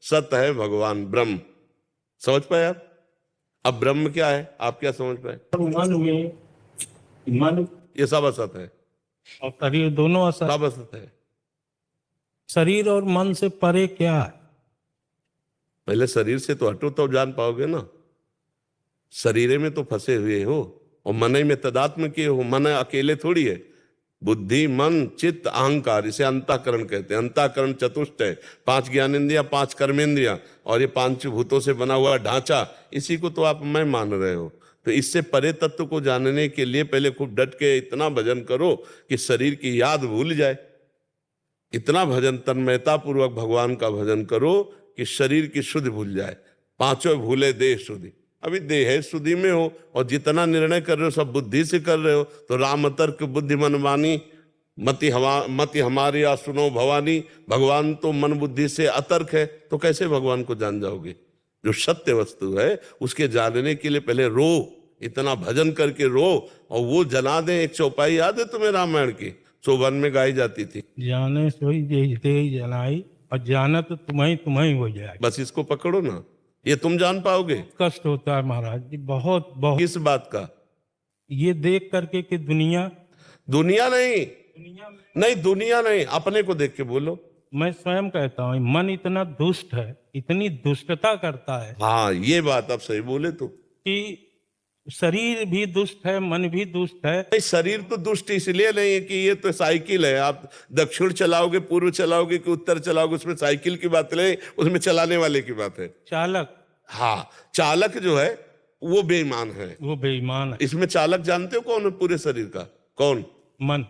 सत है भगवान ब्रह्म। समझ पाए आप? अब ब्रह्म क्या है आप क्या समझ पाए? मन में मन ये सब असत है, और शरीर दोनों असर। सब असत है। शरीर और मन से परे क्या है? पहले शरीर से तो हटो तो जान पाओगे ना। शरीर में तो फंसे हुए हो और मन में तदात्म किए हो। मन अकेले थोड़ी है। बुद्धि, मन, चित्त, अहंकार, इसे अंतःकरण कहते हैं। अंतःकरण चतुष्ट है, 5 ज्ञानेंद्रियां, 5 कर्मेंद्रियां और ये 5 भूतों से बना हुआ ढांचा, इसी को तो आप मैं मान रहे हो। तो इससे परे तत्व को जानने के लिए पहले खूब डट के इतना भजन करो कि शरीर की याद भूल जाए। इतना भजन तन्मयता पूर्वक भगवान का भजन करो कि शरीर की शुद्धि भूल जाए। 5 भूले देह शुद्धि। अभी देह शुद्धि में हो और जितना निर्णय कर रहे हो सब बुद्धि से कर रहे हो। तो राम तर्क बुद्धि मन मानी, मति हमारी या सुनो भवानी। भगवान तो मन बुद्धि से अतर्क है, तो कैसे भगवान को जान जाओगे? जो सत्य वस्तु है उसके जानने के लिए पहले रो, इतना भजन करके रो। और वो जला दे, एक चौपाई याद है तुम्हें रामायण की? चौवन में गाई जाती थी, जाने सोई दे जलाई और जानत तुम्हें हो जाए। बस इसको पकड़ो ना, ये तुम जान पाओगे। कष्ट होता है महाराज जी, बहुत बहुत। किस बात का? ये देख करके कि दुनिया दुनिया नहीं, दुनिया में नहीं दुनिया नहीं, अपने को देख के बोलो। मैं स्वयं कहता हूँ मन इतना दुष्ट है, इतनी दुष्टता करता है हाँ, ये बात आप सही बोले। तो कि शरीर भी दुष्ट है, मन भी दुष्ट है। नहीं, शरीर तो दुष्ट इसलिए नहीं है कि ये तो साइकिल है। आप दक्षिण चलाओगे, पूर्व चलाओगे कि उत्तर चलाओगे, उसमें साइकिल की बात नहीं, उसमें चलाने वाले की बात है। चालक, हाँ, चालक जो है वो बेईमान है। वो बेईमान है। इसमें चालक जानते हो कौन है पूरे शरीर का? कौन? मन।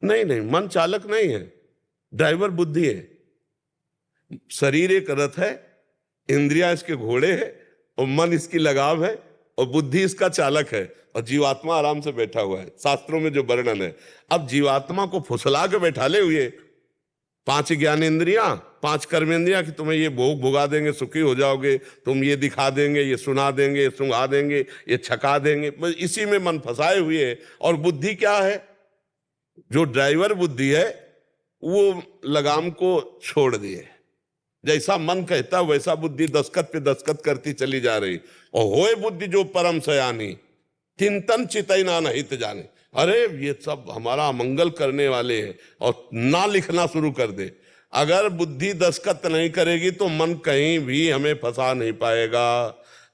नहीं नहीं, मन चालक नहीं है, ड्राइवर बुद्धि है। शरीर एक रथ है, इंद्रिया इसके घोड़े है और मन इसकी लगाम है और बुद्धि इसका चालक है और जीवात्मा आराम से बैठा हुआ है। शास्त्रों में जो वर्णन है, अब जीवात्मा को फुसला के बैठाले हुए 5 ज्ञानेंद्रियां, 5 कर्मेंद्रियां कि तुम्हें ये भोग भुगा देंगे, सुखी हो जाओगे, तुम ये दिखा देंगे, ये सुना देंगे, ये सुंघा देंगे, ये छका देंगे, बस इसी में मन फंसाए हुए है। और बुद्धि क्या है? जो ड्राइवर बुद्धि है वो लगाम को छोड़ दिए। जैसा मन कहता वैसा बुद्धि दस्खत पे दस्खत करती चली जा रही। और होए बुद्धि जो परम सयानी, चिंतन चितई ना हित जाने। अरे ये सब हमारा अमंगल करने वाले हैं और ना लिखना शुरू कर दे। अगर बुद्धि दस्खत नहीं करेगी तो मन कहीं भी हमें फंसा नहीं पाएगा।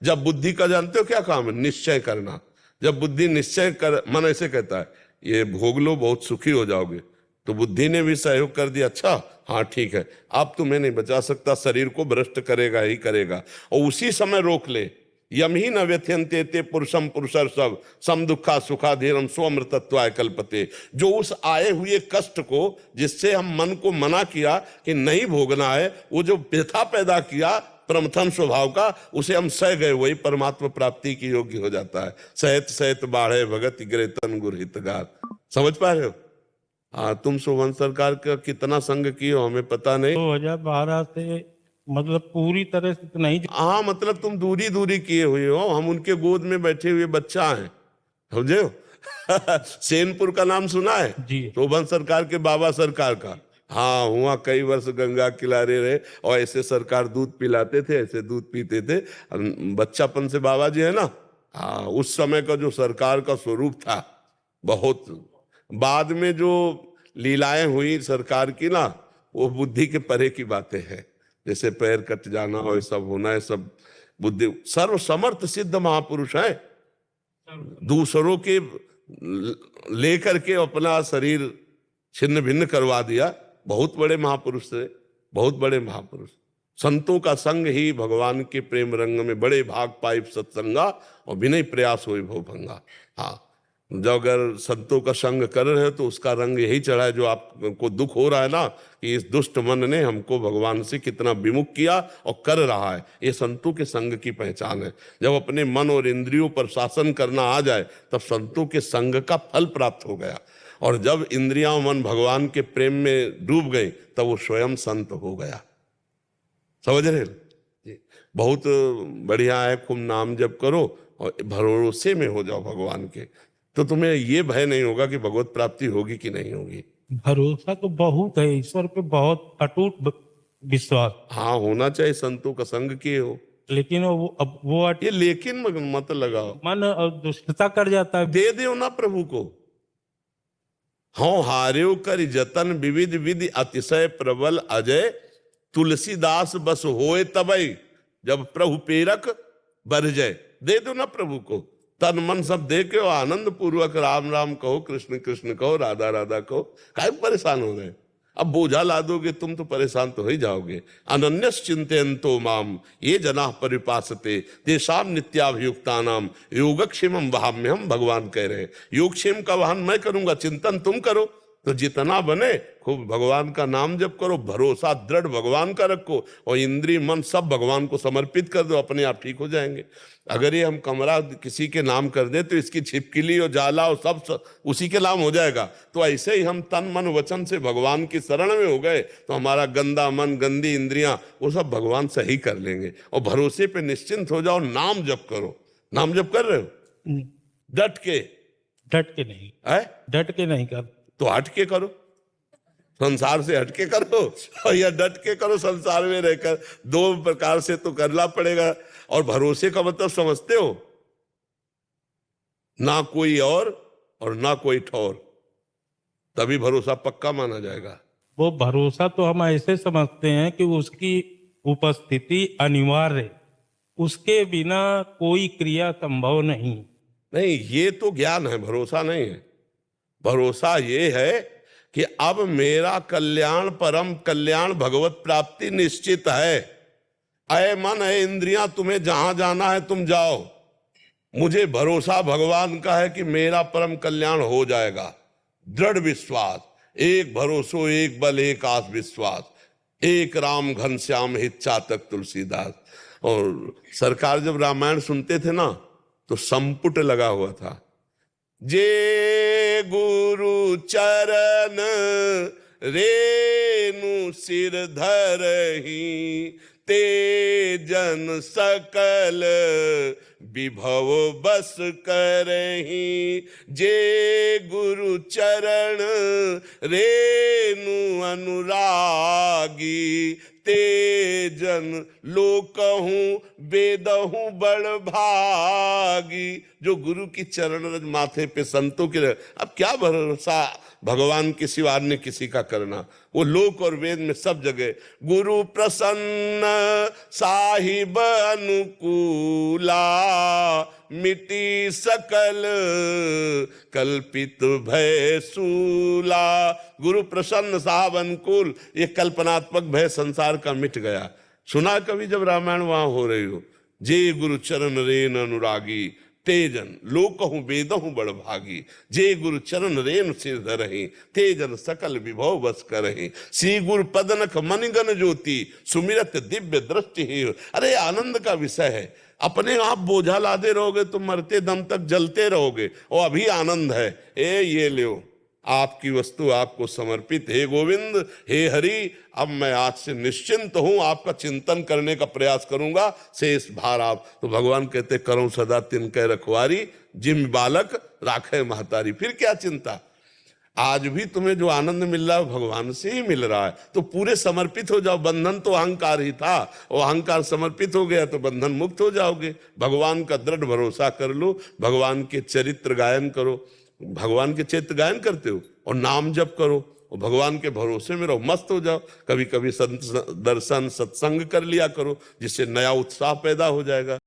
जब बुद्धि का जानते हो क्या काम है? निश्चय करना। जब बुद्धि निश्चय कर, मन ऐसे कहता है ये भोग लो बहुत सुखी हो जाओगे, तो बुद्धि ने भी सहयोग कर दिया। अच्छा हाँ ठीक है, अब तुम्हें नहीं बचा सकता, शरीर को भ्रष्ट करेगा ही करेगा। और उसी समय रोक ले। यम ही न व्यथ्यन्ते ते पुरुषम पुरुषर सब सम दुखा सुखा धीरम स्वमृतत्वाय कल्पते। जो उस आए हुए कष्ट को, जिससे हम मन को मना किया कि नहीं भोगना है, वो जो व्यथा पैदा किया प्रमथन स्वभाव का, उसे हम सह गए, वही परमात्मा प्राप्ति की योग्य हो जाता है। सहत सहत बाढ़े भगत ग्रेतन गुरहितगार। समझ पा रहे हो? हाँ, तुम सोवन सरकार का कितना संग किए हो हमें पता नहीं। 2012 से मतलब पूरी तरह से तो नहीं। हाँ, मतलब तुम दूरी दूरी किए हुए हो, हम उनके गोद में बैठे हुए बच्चा हैं, समझे हो? सेनपुर का नाम सुना है? जी। शोभन सरकार के बाबा सरकार का। हाँ, हुआ कई वर्ष गंगा किनारे रहे और ऐसे सरकार दूध पिलाते थे, ऐसे दूध पीते थे। बच्चापन से बाबा जी है ना। हाँ, उस समय का जो सरकार का स्वरूप था, बहुत बाद में जो लीलाएं हुई सरकार की ना, वो बुद्धि के परे की बातें हैं। जैसे पैर कट जाना और ये सब होना है, सब बुद्धि। सर्व समर्थ सिद्ध महापुरुष है, दूसरों के लेकर के अपना शरीर छिन्न भिन्न करवा दिया। बहुत बड़े महापुरुष थे, बहुत बड़े महापुरुष। संतों का संग ही भगवान के प्रेम रंग में बड़े भाग पाई सत्संगा और विनय प्रयास हो भव भंगा। हाँ, जब अगर संतों का संग कर रहे हो तो उसका रंग यही चढ़ा है। जो आपको दुख हो रहा है ना कि इस दुष्ट मन ने हमको भगवान से कितना विमुख किया और कर रहा है, ये संतों के संग की पहचान है। जब अपने मन और इंद्रियों पर शासन करना आ जाए तब संतों के संग का फल प्राप्त हो गया। और जब इंद्रियां और मन भगवान के प्रेम में डूब गई तब वो स्वयं संत हो गया। समझ रहे जी? बहुत बढ़िया है, खूब नाम जप करो और भरोसे में हो जाओ भगवान के, तो तुम्हें ये भय नहीं होगा कि भगवत प्राप्ति होगी कि नहीं होगी। भरोसा तो बहुत है ईश्वर पे, बहुत अटूट विश्वास। हाँ, होना चाहिए, संतों का संग किए हो। लेकिन अब वो ये लेकिन मत लगाओ, मन और दुष्टता कर जाता है। दे दो ना प्रभु को। हाँ, हार्यो कर जतन विविध विधि अतिशय प्रबल अजय, तुलसीदास बस होए तबई जब प्रभु पेरक बर जाए। दे दो ना प्रभु को, तन मन सब दे के और आनंद पूर्वक राम राम कहो, कृष्ण कृष्ण कहो, राधा राधा कहो। काहे परेशान हो रहे? अब बोझा ला दोगे तुम तो परेशान तो हो ही जाओगे। अनन्यस चिंतयन्तो माम ये जना परिपासते तेषाम नित्याभियुक्तानाम योगक्षेमम वहाम्यहम, भगवान कह रहे हैं योगक्षेम का वाहन मैं करूंगा, चिंतन तुम करो। तो जितना बने खूब भगवान का नाम जप करो, भरोसा दृढ़ भगवान का रखो और इंद्रिय मन सब भगवान को समर्पित कर दो, अपने आप ठीक हो जाएंगे। अगर ये हम कमरा किसी के नाम कर दे तो इसकी छिपकली और जाला और सब उसी के नाम हो जाएगा। तो ऐसे ही हम तन मन वचन से भगवान की शरण में हो गए तो हमारा गंदा मन गंदी इंद्रियां वो सब भगवान सही कर लेंगे। और भरोसे पे निश्चिंत हो जाओ, नाम जप करो। नाम जप कर रहे हो डट के? डट के नहीं है, डट के नहीं कर तो हट के करो, संसार से हटके करो और या डट के करो। संसार में रहकर दो प्रकार से तो करना पड़ेगा। और भरोसे का मतलब समझते हो? ना कोई और ना कोई ठौर, तभी भरोसा पक्का माना जाएगा। वो भरोसा तो हम ऐसे समझते हैं कि उसकी उपस्थिति अनिवार्य है, उसके बिना कोई क्रिया संभव नहीं। नहीं, ये तो ज्ञान है, भरोसा नहीं है। भरोसा ये है कि अब मेरा कल्याण, परम कल्याण, भगवत प्राप्ति निश्चित है। अय मन है इंद्रियां, तुम्हें जहां जाना है तुम जाओ, मुझे भरोसा भगवान का है कि मेरा परम कल्याण हो जाएगा। दृढ़ विश्वास, एक भरोसो एक बल एक आस विश्वास, एक राम घनश्याम हित चातक तुलसीदास। और सरकार जब रामायण सुनते थे ना तो संपुट लगा हुआ था, जे गुरु चरण रेनु सिर धरहि, ते जन सकल विभव बस करहि। जे गुरु चरण रेनु अनुरागी, ते जन लोकहूं वेदहूं बड़ भागी। जो गुरु की चरण रज माथे पे संतों के, अब क्या भरोसा भगवान के सिवा अन्य किसी का करना? वो लोक और वेद में सब जगह गुरु प्रसन्न साहिब अनुकूला, मिटी सकल कल्पित भय सूला। गुरु प्रसन्न साहब अनुकूल, ये कल्पनात्मक भय संसार का मिट गया। सुना कभी जब रामायण वहां हो रही हो? जे गुरु चरण रेन अनुरागी, तेजन लोकहूं वेदहूं बड़ भागी। जे गुरु चरण रेन सिर धरहि, तेजन सकल विभव बस करहि। श्री गुरु पदनख मनिगन ज्योति, सुमिरत दिव्य दृष्टि ही। अरे आनंद का विषय है। अपने आप बोझा लादे रहोगे तो मरते दम तक जलते रहोगे, और अभी आनंद है। ये लो आपकी वस्तु आपको समर्पित। हे गोविंद, हे हरि, अब मैं आज से निश्चिंत हूं, आपका चिंतन करने का प्रयास करूंगा, शेष भार आप। तो भगवान कहते करो सदा तिनके रखवारी, जिम बालक राखे महतारी। फिर क्या चिंता? आज भी तुम्हें जो आनंद मिल रहा है भगवान से ही मिल रहा है। तो पूरे समर्पित हो जाओ। बंधन तो अहंकार ही था, और अहंकार समर्पित हो गया तो बंधन मुक्त हो जाओगे। भगवान का दृढ़ भरोसा कर लो, भगवान के चरित्र गायन करो। भगवान के चरित्र गायन करते हो और नाम जप करो और भगवान के भरोसे में रहो, मस्त हो जाओ। कभी कभी संत दर्शन सत्संग कर लिया करो, जिससे नया उत्साह पैदा हो जाएगा।